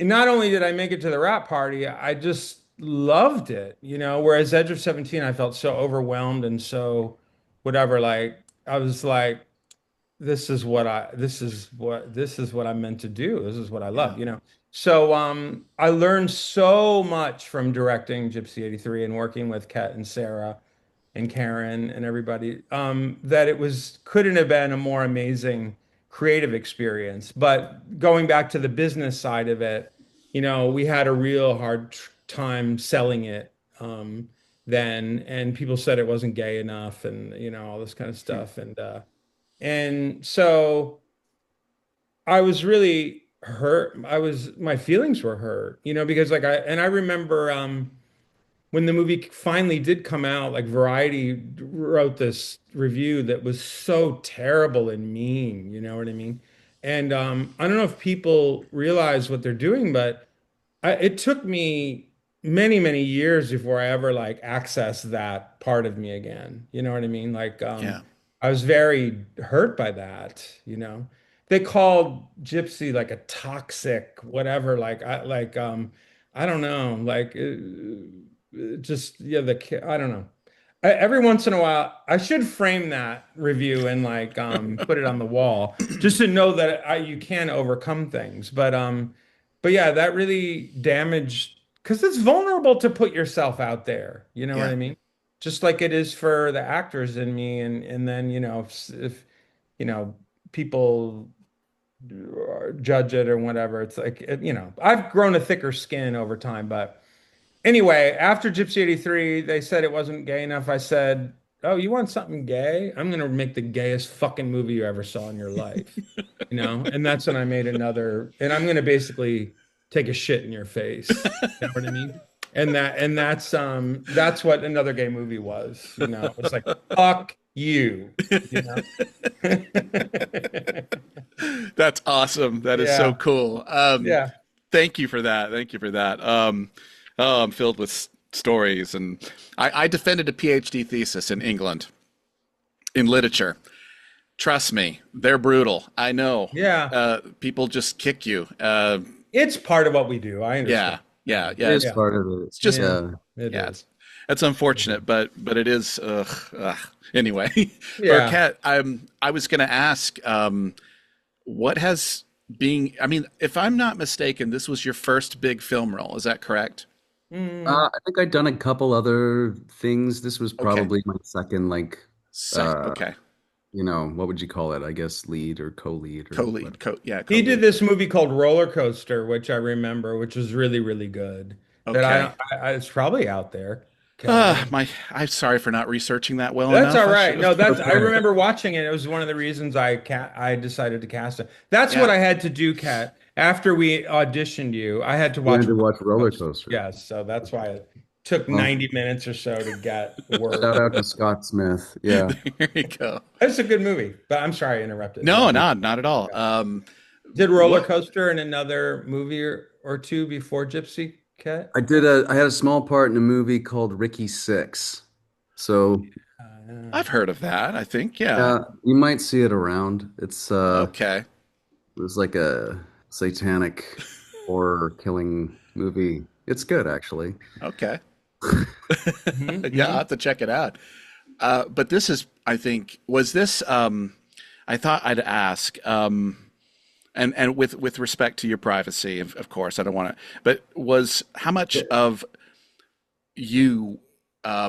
not only did I make it to the rap party, I just loved it, you know? Whereas Edge of 17, I felt so overwhelmed and so whatever. Like, I was like, this is what I'm meant to do. This is what I Yeah. love, you know. So I learned so much from directing Gypsy 83 and working with Kat and Sarah and Karen and everybody, that it was couldn't have been a more amazing creative experience. But going back to the business side of it, you know, we had a real hard time selling it then, and people said it wasn't gay enough, and you know all this kind of stuff, and so I was really hurt. My feelings were hurt, you know, because I remember when the movie finally did come out, like Variety wrote this review that was so terrible and mean, you know what I mean? And I don't know if people realize what they're doing, but it took me many, many years before I ever like accessed that part of me again. You know what I mean? Like, Yeah. I was very hurt by that, you know. They called Gypsy like a toxic whatever, I don't know, like just yeah, I don't know. Every once in a while, I should frame that review and like put it on the wall just to know that you can overcome things. But yeah, that really damaged because it's vulnerable to put yourself out there. You know what Yeah. I mean? Just like it is for the actors in me, and then you know if you know people judge it or whatever, it's like you know I've grown a thicker skin over time, but. Anyway, after Gypsy 83, they said it wasn't gay enough. I said, "Oh, you want something gay? I'm gonna make the gayest fucking movie you ever saw in your life." You know? And that's when I made another, and I'm gonna basically take a shit in your face. You know what I mean? That's what another gay movie was, you know. It's like, fuck you, you know. That's awesome. That is so Yeah. cool. Yeah. Thank you for that. Thank you for that. Oh, I'm filled with stories, and I defended a PhD thesis in England in literature. Trust me, they're brutal. I know. Yeah. People just kick you. It's part of what we do. I Yeah, understand. yeah, It yeah. is Yeah. part of it. It's just Yeah. Yeah. It yeah. is. It's unfortunate, but it is. Anyway, Yeah. Burkett, I was going to ask, what has being? I mean, if I'm not mistaken, this was your first big film role. Is that correct? Mm, I think I'd done a couple other things. This was Okay. probably my second, like, uh, Okay. what would you call it? I guess lead or co-lead or Co-lead. what. Yeah, he did co-lead. this movie called Roller Coaster, which I remember, which was really, really good. That Okay. it's probably out there. Cat, I don't. I'm sorry for not researching that well That's enough. all I should right. No, have. that's I Okay. remember watching it. It was one of the reasons I decided to cast it. That's what Yeah. I had to do, Kat. After we auditioned you, I had to You watch had to Roller watch Roller Coaster. Coaster. Yes, so that's why it took Well, 90 minutes or so to get shout word. out to Scott Smith. Yeah. There you go. It's a good movie, but I'm sorry I interrupted. No, Yeah. not at all. Yeah. Did Roller What? Coaster in another movie or two before Gypsy Cat? I had a small part in a movie called Ricky Six. So I've heard of that. I think. Yeah. yeah, you might see it around. Okay. It was like a satanic horror killing movie. It's good actually. Okay. Yeah, I'll hmm have to check it out. But this is, I think, was this? I thought I'd ask, and with respect to your privacy, of course, I don't want to. But was how much of you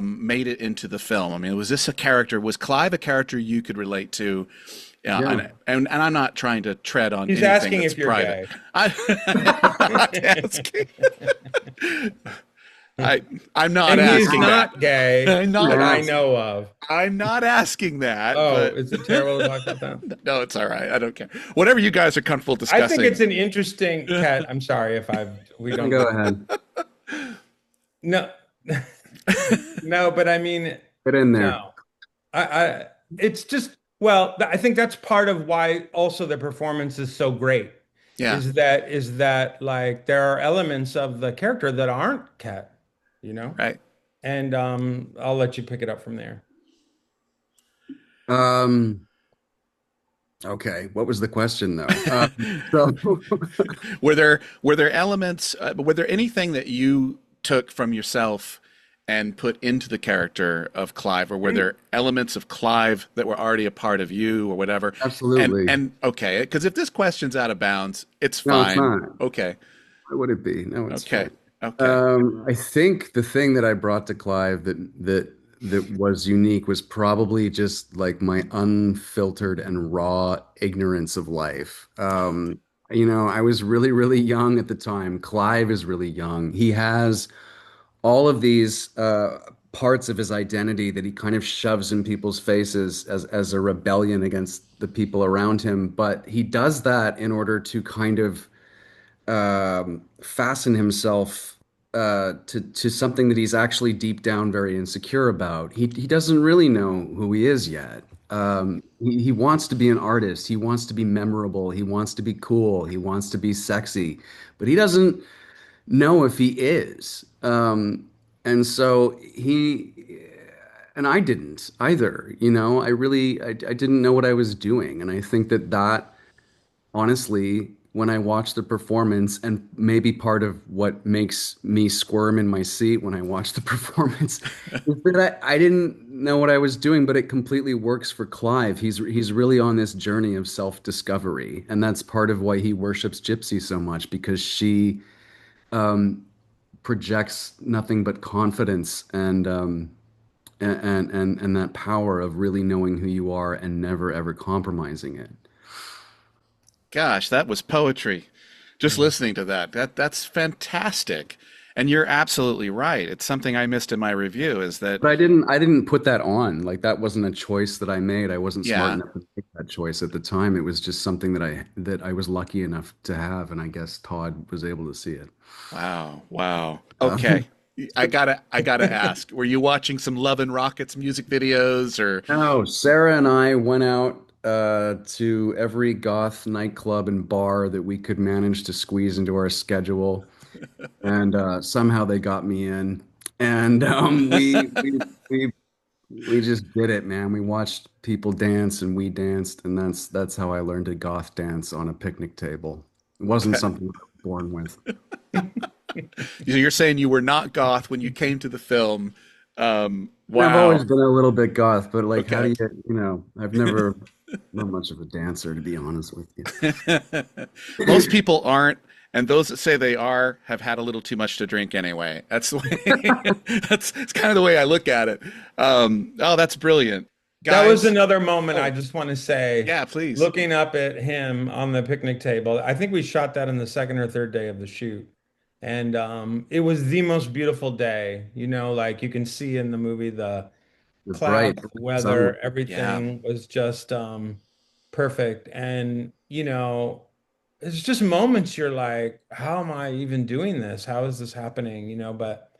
made it into the film? I mean, was this a character? Was Clive a character you could relate to? Yeah, Yeah. and I'm not trying to tread on He's anything asking that's if you're private. gay. I'm not asking. I I'm not And he's asking that. not gay I'm not that I asking. know of. I'm not asking that, Oh, but is it terrible to talk about that? no, it's all right. I don't care. Whatever you guys are comfortable I think it's discussing. an interesting cat. I'm sorry if we don't Go ahead. no no, but I mean Get in there. no. It's just I think that's part of why also the performance is so great. Yeah. Is that like there are elements of the character that aren't cat, you know? Right. And I'll let you pick it up from there. Um, okay, what was the question though? So Were there elements? Were there anything that you took from yourself and put into the character of Clive, or were there elements of Clive that were already a part of you, or whatever? And absolutely. and okay, because if this question's out of bounds, it's No, it's fine. not. Okay, Why would it be? No, it's okay, fine. okay. I think the thing that I brought to Clive that was unique was probably just like my unfiltered and raw ignorance of life. I was really, really young at the time. Clive is really young. He has all of these parts of his identity that he kind of shoves in people's faces as a rebellion against the people around him. But he does that in order to kind of fasten himself to something that he's actually deep down very insecure about. He doesn't really know who he is yet. He wants to be an artist. He wants to be memorable. He wants to be cool. He wants to be sexy, but he doesn't know if he is. And so and I didn't either. I didn't know what I was doing, and I think that honestly, when I watch the performance, and maybe part of what makes me squirm in my seat when I watch the performance is that I didn't know what I was doing, but it completely works for Clive. He's really on this journey of self-discovery, and that's part of why he worships Gypsy so much, because she projects nothing but confidence and that power of really knowing who you are and never ever compromising it. Gosh, that was poetry. Just listening to that. That's fantastic. And you're absolutely right. It's something I missed in my review is that, But I didn't put that on. Like that wasn't a choice that I made. I wasn't smart yeah. enough to make that choice at the time. It was just something that I was lucky enough to have, and I guess Todd was able to see it. Wow. Wow. Uh, Okay. I gotta ask, were you watching some Love and Rockets music videos or no, Sarah and I went out to every goth nightclub and bar that we could manage to squeeze into our schedule, and somehow they got me in. And we just did it, man. We watched people dance and we danced, and that's how I learned to goth dance on a picnic table. It wasn't something I was born with. you're saying you were not goth when you came to the film? I've always Wow. been a little bit goth, but like, how do Okay. I've never not much of a dancer, to be honest with you. Most people aren't, and those that say they are have had a little too much to drink anyway. That's the way. That's kind of the way I look at it. Oh, that's brilliant, That was guys. another moment I Oh, just want to say, yeah, please. looking up at him on the picnic table. I think we shot that on the second or third day of the shoot. And it was the most beautiful day. Like you can see in the movie the You're clouds, bright, the sunlight. weather, Yeah. everything was just perfect. And it's just moments you're like, how am I even doing this? How is this happening? But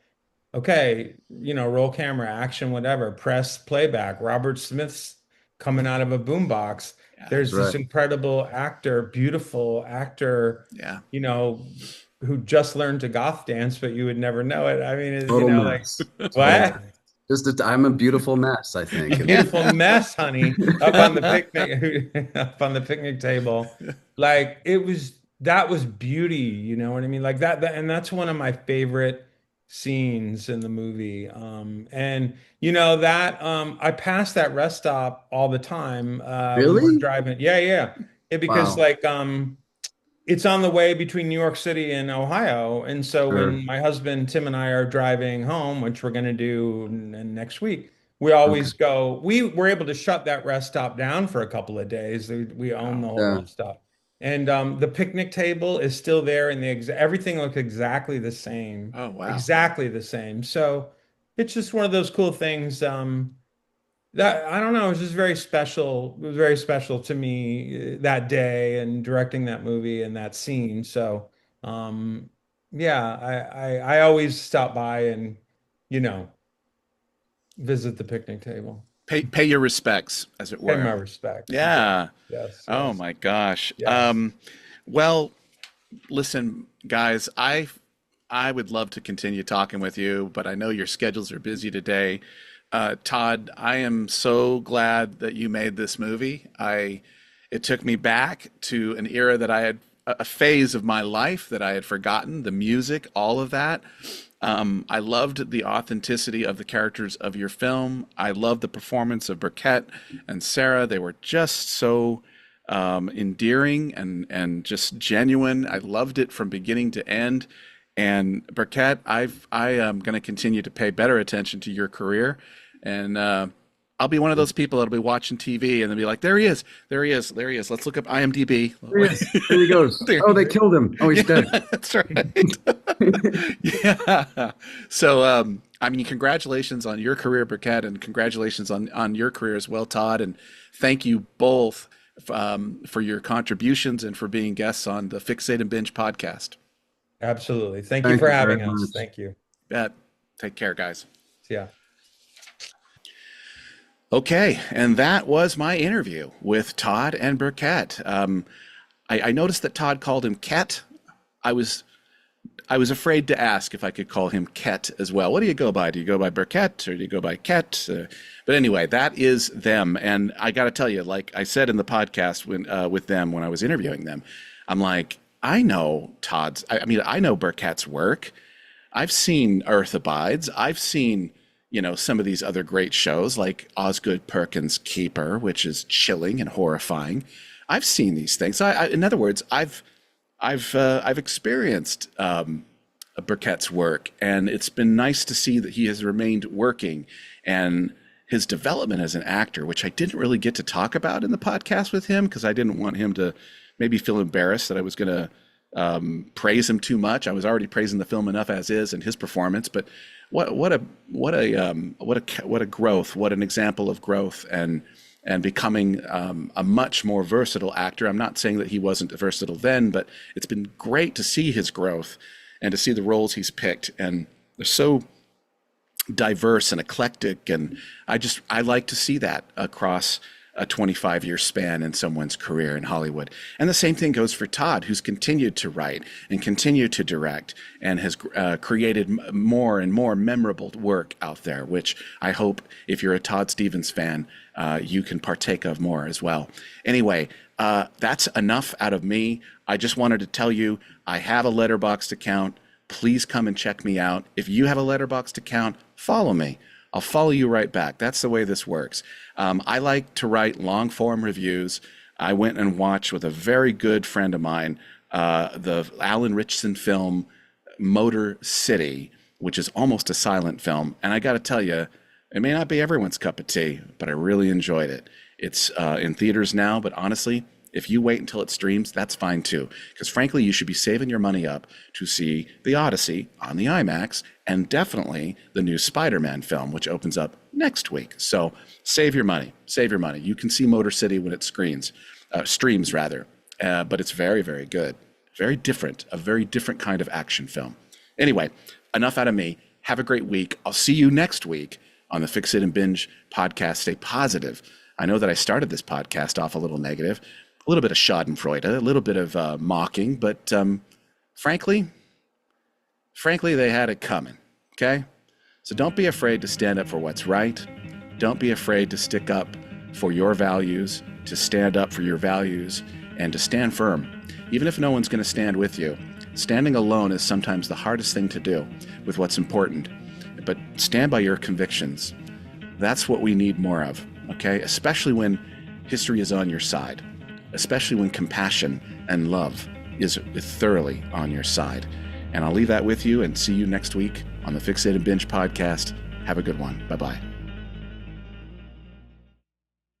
okay, roll camera, action, whatever, press playback. Robert Smith's coming out of a boombox. Yeah. That's There's this right. incredible actor, beautiful actor, Yeah. you know, who just learned to goth dance, but you would never know it. I mean, Total like mess. Total. what? I'm a beautiful mess, I think. Beautiful mess, honey, up on the picnic, up on the picnic table. Like that was beauty, you know what I mean? Like and that's one of my favorite scenes in the movie. And that I pass that rest stop all the time when we're Really? driving. Yeah, yeah. Because Wow. like it's on the way between New York City and Ohio. And so Sure. when my husband Tim and I are driving home, which we're going to do next week, Okay. we were able to shut that rest stop down for a couple of days. We own Wow. the whole Yeah. rest stop. And the picnic table is still there and everything looks Oh, wow. exactly the same. So it's just one of those cool things. That I don't know, it was just very special. It was very special to me that day and directing that movie and that scene. So, yeah, I always stop by and you know visit the picnic table, Pay your respects, as it pay my were. respects. Exactly. Yeah. Yes, Oh yes, my gosh. yes. Well, listen, guys, I would love to continue talking with you, but I know your schedules are busy today. Todd, I am so glad that you made this movie. It took me back to an era that I had, a phase of my life that I had forgotten, the music, all of that. I loved the authenticity of the characters of your film. I loved the performance of Birkett and Sara. They were just so endearing and just genuine. I loved it from beginning to end. And Birkett, I am going to continue to pay better attention to your career, and I'll be one of those people that'll be watching TV and they'll be like, "There he is, there he is, there he is. Let's look up IMDb." There he is. There he goes. Oh, they killed him. Oh, he's dead. That's right. Yeah. So, I mean, congratulations on your career, Birkett, and congratulations on your career as well, Todd. And thank you both for your contributions and for being guests on the Fixate and Binge podcast. Absolutely. Thank you for having us. Much. Thank you. Take care, guys. Yeah. Okay, and that was my interview with Todd and Birkett. I noticed that Todd called him Ket. I was afraid to ask if I could call him Ket as well. What do you go by? Do you go by Birkett or do you go by Ket? But anyway, that is them. And I got to tell you, like I said in the podcast with them when I was interviewing them, I'm like, I know Todd's. I mean, I know Birkett's work. I've seen Earth Abides. I've seen, some of these other great shows like Osgood Perkins' Keeper, which is chilling and horrifying. I've seen these things. In other words, I've experienced Birkett's work, and it's been nice to see that he has remained working and his development as an actor, which I didn't really get to talk about in the podcast with him because I didn't want him to maybe feel embarrassed that I was going to praise him too much. I was already praising the film enough as is and his performance, but what a growth, what an example of growth and becoming a much more versatile actor. I'm not saying that he wasn't versatile then, but it's been great to see his growth and to see the roles he's picked, and they're so diverse and eclectic, and I like to see that across a 25-year span in someone's career in Hollywood. And the same thing goes for Todd, who's continued to write and continued to direct and has created more and more memorable work out there, which I hope if you're a Todd Stephens fan, you can partake of more as well. Anyway, that's enough out of me. I just wanted to tell you, I have a Letterboxd account. Please come and check me out. If you have a Letterboxd account, follow me. I'll follow you right back. That's the way this works. I like to write long form reviews. I went and watched with a very good friend of mine, the Alan Ritchson film, Motor City, which is almost a silent film. And I got to tell you, it may not be everyone's cup of tea, but I really enjoyed it. It's in theaters now, but honestly, if you wait until it streams, that's fine too. Because frankly, you should be saving your money up to see The Odyssey on the IMAX and definitely the new Spider-Man film, which opens up next week. So save your money. Save your money. You can see Motor City when it streams rather. But it's very, very good. Very different. A very different kind of action film. Anyway, enough out of me. Have a great week. I'll see you next week on the Fixate and Binge podcast. Stay positive. I know that I started this podcast off a little negative. A little bit of schadenfreude, a little bit of mocking, but frankly, they had it coming, okay? So don't be afraid to stand up for what's right. Don't be afraid to stick up for your values, to stand up for your values, and to stand firm. Even if no one's going to stand with you, standing alone is sometimes the hardest thing to do with what's important. But stand by your convictions. That's what we need more of, okay? Especially when history is on your side. Especially when compassion and love is thoroughly on your side. And I'll leave that with you and see you next week on the Fixate and Binge podcast. Have a good one. Bye-bye.